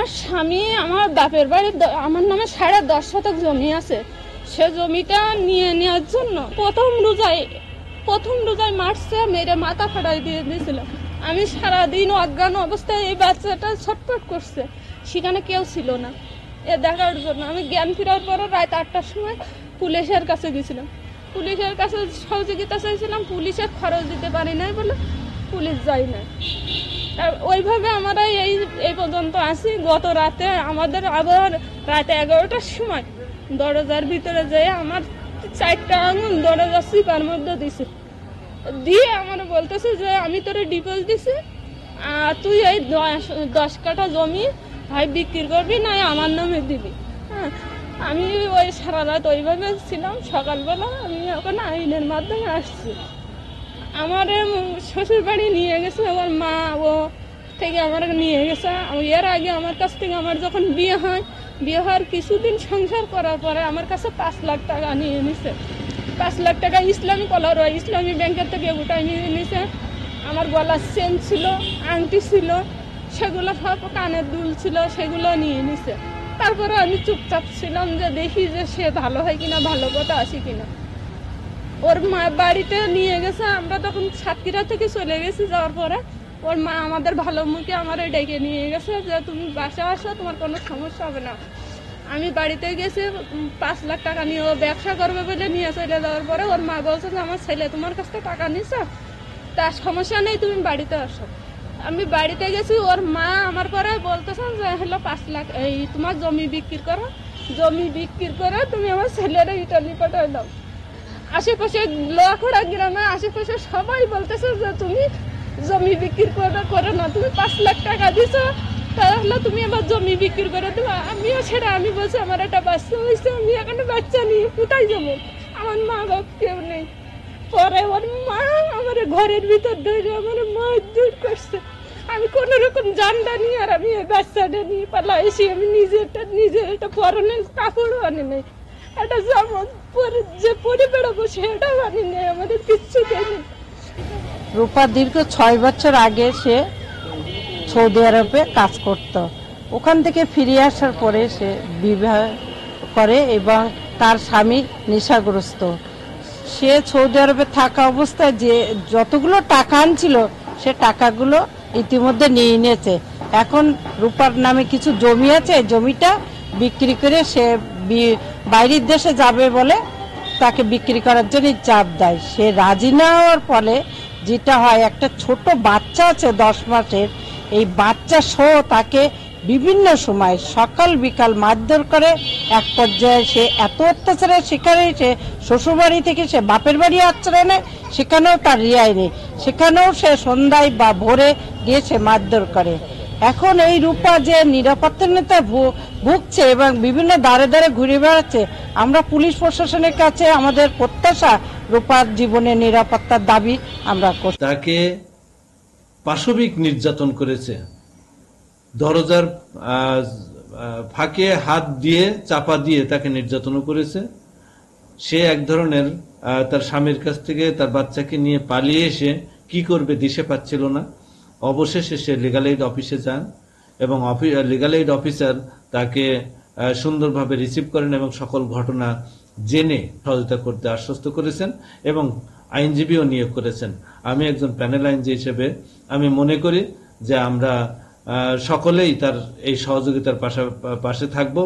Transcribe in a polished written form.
আমার স্বামী আমার বাপের বাড়ি আমার নামে 10.5 শতক জমি আছে। সে জমিটা নিয়ে নেওয়ার জন্য প্রথম রোজায় মারছে, মেরে মাথা ফাটাই দিয়ে দিয়েছিল। আমি সারাদিন অজ্ঞান অবস্থায় এই বাচ্চাটা ছটফট করছে, সেখানে কেউ ছিল না এ দেখার জন্য। আমি জ্ঞান ফেরার পরে রাত 8টার সময় পুলিশের কাছে গেছিলাম, পুলিশের কাছে সহযোগিতা চাইছিলাম। পুলিশের খরচ দিতে পারি নাই বলে পুলিশ যায় না। ওইভাবে আমরা এই পর্যন্ত আসি। গত রাতে আমাদের আবার রাত 11টার সময় দরজার ভিতরে যেয়ে আমার 4টা আঙুল দরজা চিপার মধ্যে দিছে, দিয়ে আমার বলতেছে যে আমি তোরে ডিপোজিট দিছি, তুই এই 10 কাঠা জমি ভাই বিক্রি করবি না আমার নামে দিবি। হ্যাঁ, আমি ওই সারা রাত ওইভাবে ছিলাম। সকালবেলা আমি এখন আইনের মাধ্যমে আসছি। আমার শ্বশুর বাড়ি নিয়ে গেছে আমার মা, ও থেকে আমার নিয়ে গেছে। এর আগে আমার কাছ থেকে আমার যখন বিয়ে হওয়ার কিছুদিন সংসার করার পরে আমার কাছে 5 লাখ টাকা নিয়ে নিছে। 5 লাখ টাকা ইসলামী কলার ইসলামী ব্যাংকের থেকে ওটাই নিয়ে নিছে। আমার গলার চেন ছিল, আংটি ছিল, সেগুলো সব কানের দুল ছিল, সেগুলো নিয়ে নিছে। তারপরে আমি চুপচাপ ছিলাম যে দেখি যে সে ভালো হয় কিনা, ভালো কথা আসি কিনা। ওর মা বাড়িতে নিয়ে গেছে, আমরা তখন সাতক্ষীরা থেকে চলে গেছি। যাওয়ার পরে ওর মা আমাদের ভালো মুখে আমার ডেকে নিয়ে গেছে যে তুমি বাসা আসো, তোমার কোনো সমস্যা হবে না। আমি বাড়িতে গেছি 5 লাখ টাকা নিয়ে, ও ব্যবসা করবে বলে নিয়ে চলে যাওয়ার পরে ওর মা বলছে যে আমার ছেলে তোমার কাছ থেকে টাকা নিছে, তার সমস্যা নেই, তুমি বাড়িতে আসো। আমি বাড়িতে গেছি, ওর মা আমার পরে বলতেছে যে হলো 5 লাখ এই তোমার জমি বিক্রি করো, জমি বিক্রি করে তুমি আমার ছেলেরা ইটালি পাঠাই দাও। আশেপাশে লোহাখড়া গ্রামে আশেপাশে সবাই বলতেছে যে তুমি জমি বিক্রি করে না, তুমি 5 লাখ টাকা দিছো, তাহলে তুমি আমার জমি বিক্রি করে দেবো। আমিও সেটা আমি বলছি আমার একটা বাচ্চা হয়েছে, আমি এখানে বাচ্চা নিয়ে কোথায় যাবো, আমার মা বাপ কেউ নেই। পরে ওর মা আমার ঘরের ভিতর ধরে আমার মারধর করছে। আমি কোনো রকম জানটা নিয়ে আর আমি এই বাচ্চাটা নিয়ে পালাইছি। আমি নিজের একটা পরনের কাপড়ও আনি নাই, একটা জামা যে পরে বেড়াবো সেটাও আনি নাই, আমাদের কিচ্ছু দেয়নি। রূপা দীর্ঘ 6 বছর আগে সে সৌদি আরবে কাজ করত। ওখান থেকে ফিরে আসার পরে সে বিবাহ করে এবং তার স্বামী নেশাগ্রস্ত। সে সৌদি আরবে থাকা অবস্থায় যে যতগুলো টাকা আনছিল সে টাকাগুলো ইতিমধ্যে নিয়ে নিয়েছে। এখন রূপার নামে কিছু জমি আছে, জমিটা বিক্রি করে সে বাইরের দেশে যাবে বলে তাকে বিক্রি করার জন্য চাপ দেয়। সে রাজি না হওয়ার ফলে যেটা হয়, একটা ছোট বাচ্চা আছে 10 মাসের, এই বাচ্চা সহ তাকে বিভিন্ন সময় সকাল বিকাল মারধর করে। এক পর্যায়ে সে এত অত্যাচারের শিকার হয়েছে, শ্বশুরবাড়ি থেকে সে বাপের বাড়ি আশ্রয় নেয়, সেখানেও তার রিয়াই নেই, সেখানেও সে সন্ধ্যায় বা ভোরে গিয়ে সে মারধর করে। এখন এই রূপা যে নিরাপত্তাহীনতা ভুগছে এবং বিভিন্ন দ্বারে দ্বারে ঘুরে বেড়াচ্ছে, আমরা পুলিশ প্রশাসনের কাছে আমাদের প্রত্যাশা রূপার জীবনের নিরাপত্তার দাবি আমরা করছি। তাকে পাশবিক নির্যাতন করেছে, দরজার ফাঁকে হাত দিয়ে চাপা দিয়ে তাকে নির্যাতনও করেছে। সে এক ধরনের তার স্বামীর কাছ থেকে তার বাচ্চাকে নিয়ে পালিয়ে এসে কি করবে দিশে পাচ্ছিল না। অবশেষে সে লিগ্যাল এইড অফিসে যান এবং লিগ্যাল এইড অফিসার তাকে সুন্দরভাবে রিসিভ করেন এবং সকল ঘটনা জেনে সহযোগিতা করতে আশ্বস্ত করেছেন এবং আইনজীবীও নিয়োগ করেছেন। আমি একজন প্যানেল আইনজীবী হিসেবে আমি মনে করি যে আমরা সকলেই তার এই সহযোগিতার পাশে থাকব।